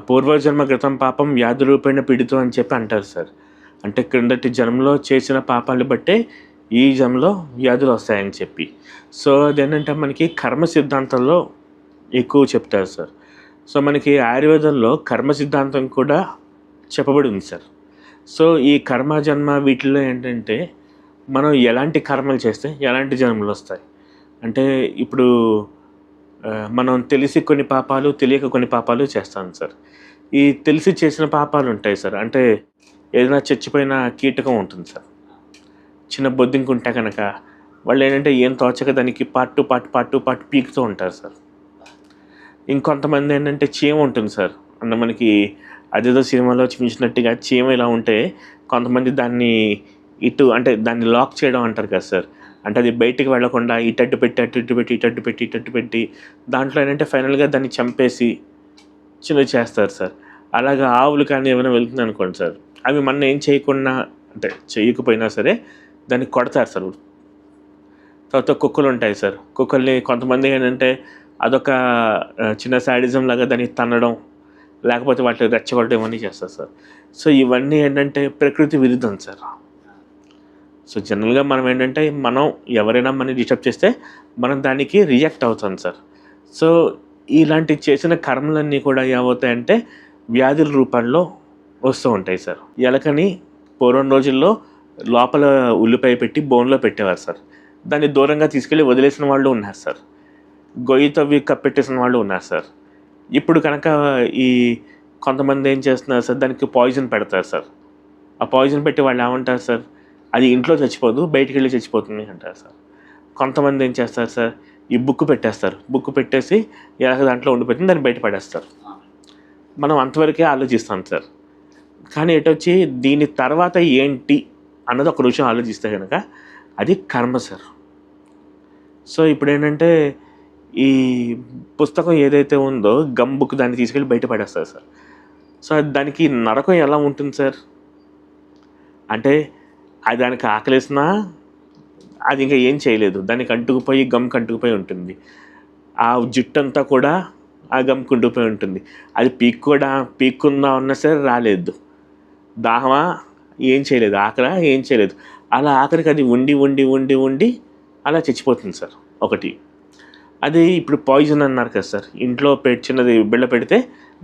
పూర్వజన్మ గతం పాపం వ్యాధి రూపేణ పీడితం అని చెప్పి అంటారు సార్. అంటే క్రిందటి జన్మలో చేసిన పాపాలు బట్టే ఈ జన్మలో వ్యాధులు వస్తాయని చెప్పి. సో అదేంటంటే మనకి కర్మ సిద్ధాంతంలో ఎక్కువ చెప్తారు సార్. సో మనకి ఆయుర్వేదంలో కర్మ సిద్ధాంతం కూడా చెప్పబడి ఉంది సార్. సో ఈ కర్మ జన్మ వీటిల్లో ఏంటంటే మనం ఎలాంటి కర్మలు చేస్తే ఎలాంటి జన్మలు వస్తాయి అంటే ఇప్పుడు మనం తెలిసి కొన్ని పాపాలు తెలియక కొన్ని పాపాలు చేస్తాం సార్. ఈ తెలిసి చేసిన పాపాలు ఉంటాయి సార్. అంటే ఏదైనా చచ్చిపోయిన కీటకం ఉంటుంది సార్. చిన్న బొద్దింక ఉంటే కనుక వాళ్ళు ఏంటంటే ఏం తోచక దానికి పార్ట్ పీకుతూ ఉంటారు సార్. ఇంకొంతమంది ఏంటంటే చీమ ఉంటుంది సార్. అంటే మనకి అదేదో సినిమాలో చూపించినట్టుగా చీమ ఇలా ఉంటే కొంతమంది దాన్ని ఇటు అంటే దాన్ని లాక్ చేయడం అంటారు కదా సార్. అంటే అది బయటికి వెళ్ళకుండా ఇటట్టు పెట్టి దాంట్లో ఏంటంటే ఫైనల్గా దాన్ని చంపేసి చిన్నది చేస్తారు సార్. అలాగా ఆవులు కానీ ఏమైనా వెళ్తుంది అనుకోండి సార్, అవి మన ఏం చేయకుండా అంటే చేయకపోయినా సరే దాన్ని కొడతారు సార్. తర్వాత కుక్కలు ఉంటాయి సార్. కుక్కల్ని కొంతమంది ఏంటంటే అదొక చిన్న శాడిజం లాగా దాన్ని తన్నడం, లేకపోతే వాటిని రెచ్చగొట్టడం ఇవన్నీ చేస్తారు సార్. సో ఇవన్నీ ఏంటంటే ప్రకృతి విరుద్ధం సార్. సో జనరల్గా మనం ఏంటంటే మనం ఎవరైనా మనని డిస్టర్బ్ చేస్తే మనం దానికి రియాక్ట్ అవుతాం సార్. సో ఇలాంటి చేసిన కర్మలన్నీ కూడా ఏమవుతాయంటే వ్యాధుల రూపంలో వస్తూ ఉంటాయి సార్. ఎలకని పూర్వం రోజుల్లో లోపల ఉల్లిపాయ పెట్టి బోన్లో పెట్టేవారు సార్. దాన్ని దూరంగా తీసుకెళ్ళి వదిలేసిన వాళ్ళు ఉన్నారు సార్. గొయ్యి తవ్వి కప్పెట్టేసిన వాళ్ళు ఉన్నారు సార్. ఇప్పుడు కనుక ఈ కొంతమంది ఏం చేస్తున్నారు సార్, దానికి పాయిజన్ పెడతారు సార్. ఆ పాయిజన్ పెట్టి వాళ్ళు ఏమంటారు సార్, అది ఇంట్లో చచ్చిపోదు బయటికి వెళ్ళి చచ్చిపోతుంది అంటారు సార్. కొంతమంది ఏం చేస్తారు సార్, ఈ బుక్ పెట్టేస్తారు. బుక్ పెట్టేసి ఎలాగ దాంట్లో ఉండిపోతుంది దాన్ని బయట పడేస్తారు. మనం అంతవరకే ఆలోచిస్తాం సార్. కానీ ఎటొచ్చి దీని తర్వాత ఏంటి అన్నది ఒక నిమిషం ఆలోచిస్తే కనుక అది కర్మ సార్. సో ఇప్పుడు ఏంటంటే ఈ పుస్తకం ఏదైతే ఉందో గమ్ బుక్ దాన్ని తీసుకెళ్ళి బయట పడేస్తారు సార్. సో దానికి నరకం ఎలా ఉంటుంది సార్ అంటే అది దానికి ఆకలేసినా అది ఇంకా ఏం చేయలేదు, దానికి అంటుకుపోయి గమ్కి అంటుకుపోయి ఉంటుంది. ఆ జుట్టు అంతా కూడా ఆ గమ్కి ఉండిపోయి ఉంటుంది. అది పీక్కుందా ఉన్నా సరే రాలేదు. దాహమా ఏం చేయలేదు, ఆకలి ఏం చేయలేదు. అలా ఆఖరికి అది ఉండి అలా చచ్చిపోతుంది సార్. ఒకటి అది ఇప్పుడు పాయిజన్ అన్నారు కదా సార్, ఇంట్లో చిన్నది బిళ్ళ పెడితే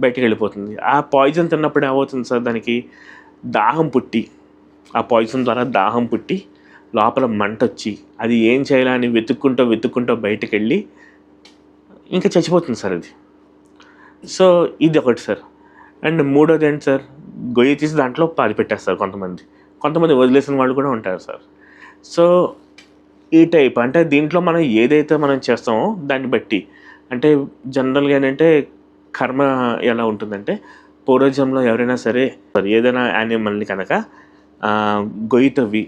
బయటికి వెళ్ళిపోతుంది. ఆ పాయిజన్ తిన్నప్పుడు ఏమవుతుంది సార్, దానికి దాహం పుట్టి ఆ పాయిజన్ ద్వారా దాహం పుట్టి లోపల మంట వచ్చి అది ఏం చేయాలని వెతుక్కుంటూ బయటకు వెళ్ళి ఇంకా చచ్చిపోతుంది సార్ అది. సో ఇది ఒకటి సార్. అండ్ మూడోది ఏంటి సార్, గొయ్యి తీసి దాంట్లో పాది పెట్టేస్తారు కొంతమంది వదిలేసిన వాళ్ళు కూడా ఉంటారు సార్. సో ఈ టైప్ అంటే దీంట్లో మనం ఏదైతే మనం చేస్తామో దాన్ని బట్టి అంటే జనరల్గా ఏంటంటే కర్మ ఎలా ఉంటుందంటే పూర్వజంలో ఎవరైనా సరే ఏదైనా యానిమల్ని కనుక గొయ్యి తవ్వి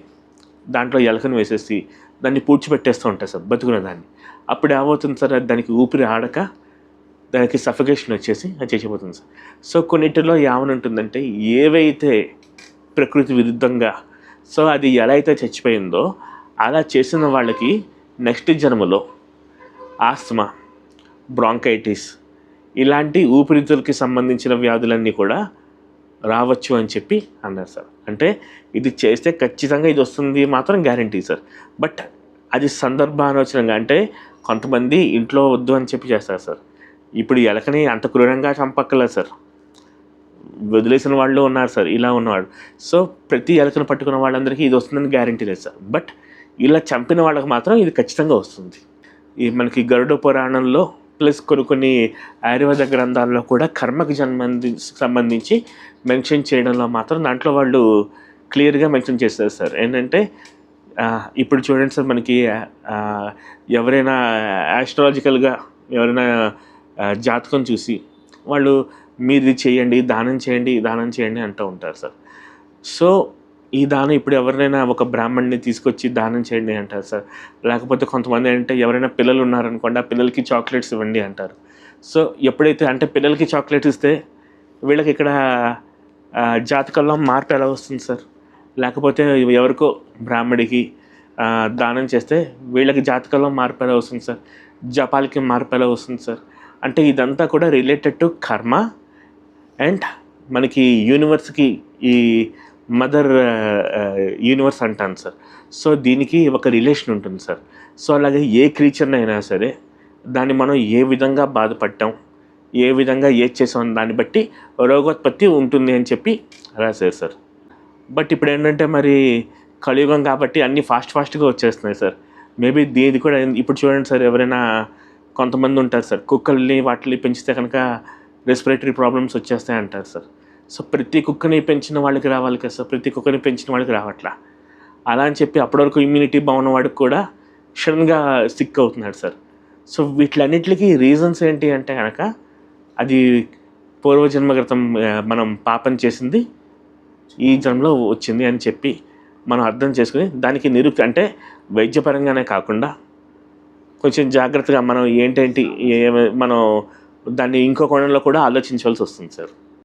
దాంట్లో ఎలకను వేసేసి దాన్ని పూడ్చిపెట్టేస్తూ ఉంటారు సార్ బతుకునే దాన్ని. అప్పుడు ఏమవుతుంది సార్, దానికి ఊపిరి ఆడక దానికి సఫికేషన్ వచ్చేసి అది చచ్చిపోతుంది సార్. సో కొన్నిటిలో ఏమని ఉంటుందంటే ఏవైతే ప్రకృతి విరుద్ధంగా సో అది ఎలా అయితే చచ్చిపోయిందో అలా చేసిన వాళ్ళకి నెక్స్ట్ జన్మలో ఆస్తమా, బ్రాంకైటిస్ ఇలాంటి ఊపిరితిత్తులకి సంబంధించిన వ్యాధులన్నీ కూడా రావచ్చు అని చెప్పి అన్నారు సార్. అంటే ఇది చేస్తే ఖచ్చితంగా ఇది వస్తుంది మాత్రం గ్యారంటీ సార్. బట్ అది సందర్భాలోచనంగా అంటే కొంతమంది ఇంట్లో వద్దు అని చెప్పి చేస్తారు సార్. ఇప్పుడు ఎలకని అంత క్రూరంగా చంపక్కర్లేదు సార్, వదిలేసిన వాళ్ళు ఉన్నారు సార్ ఇలా ఉన్నవాడు. సో ప్రతి ఎలకను పట్టుకున్న వాళ్ళందరికీ ఇది వస్తుందని గ్యారంటీ లేదు సార్. బట్ ఇలా చంపిన వాళ్ళకి మాత్రం ఇది ఖచ్చితంగా వస్తుంది. ఈ మనకి గరుడ పురాణంలో ప్లస్ కొన్ని ఆయుర్వేద గ్రంథాల్లో కూడా కర్మకి సంబంధించి మెన్షన్ చేయడంలో మాత్రం దాంట్లో వాళ్ళు క్లియర్గా మెన్షన్ చేస్తారు సార్. ఏంటంటే ఇప్పుడు చూడండి సార్, మనకి ఎవరైనా ఆస్ట్రాలజికల్గా ఎవరైనా జాతకం చూసి వాళ్ళు మీరు ఇది చేయండి దానం చేయండి అంటూ ఉంటారు సార్. సో ఈ దానం ఇప్పుడు ఎవరినైనా ఒక బ్రాహ్మణ్ణి తీసుకొచ్చి దానం చేయండి అంటారు సార్. లేకపోతే కొంతమంది అంటే ఎవరైనా పిల్లలు ఉన్నారనుకోండి, ఆ పిల్లలకి చాక్లెట్స్ ఇవ్వండి అంటారు. సో ఎప్పుడైతే అంటే పిల్లలకి చాక్లెట్ ఇస్తే వీళ్ళకి ఇక్కడ జాతకంలో మార్పు ఎలా వస్తుంది సార్, లేకపోతే ఎవరికో బ్రాహ్మడికి దానం చేస్తే వీళ్ళకి జాతకంలో మార్పు ఎలా వస్తుంది సార్, జపాలకి మార్పు ఎలా వస్తుంది సార్. అంటే ఇదంతా కూడా రిలేటెడ్ టు కర్మ అండ్ మనకి యూనివర్స్కి ఈ మదర్ యూనివర్స్ అంటాను సార్. సో దీనికి ఒక రిలేషన్ ఉంటుంది సార్. సో అలాగే ఏ క్రీచర్నైనా సరే దాన్ని మనం ఏ విధంగా బాధపడ్డాం, ఏ విధంగా ఏది చేసాం దాన్ని బట్టి రోగోత్పత్తి ఉంటుంది అని చెప్పి రాశారు సార్. బట్ ఇప్పుడు ఏంటంటే మరి కలియుగం కాబట్టి అన్నీ ఫాస్ట్గా వచ్చేస్తున్నాయి సార్. మేబీ దీది కూడా ఇప్పుడు చూడండి సార్, ఎవరైనా కొంతమంది ఉంటారు సార్, కుక్కల్ని వాటిని పెంచితే కనుక రెస్పిరేటరీ ప్రాబ్లమ్స్ వచ్చేస్తాయి అంటారు సార్. సో ప్రతి కుక్కని పెంచిన వాళ్ళకి రావాలి కదా సార్, ప్రతి కుక్కని పెంచిన వాళ్ళకి రావట్లా. అలా అని చెప్పి అప్పటి వరకు ఇమ్యూనిటీ బాగున్న వాడికి కూడా సడన్గా సిక్ అవుతున్నాడు సార్. సో వీటిలన్నిటికీ రీజన్స్ ఏంటి అంటే కనుక అది పూర్వజన్మగతం మనం పాపం చేసింది ఈ జన్మలో వచ్చింది అని చెప్పి మనం అర్థం చేసుకుని దానికి అంటే వైద్యపరంగానే కాకుండా కొంచెం జాగ్రత్తగా మనం ఏంటేంటి మనం దాన్ని ఇంకో కోణంలో కూడా ఆలోచించవలసి వస్తుంది సార్.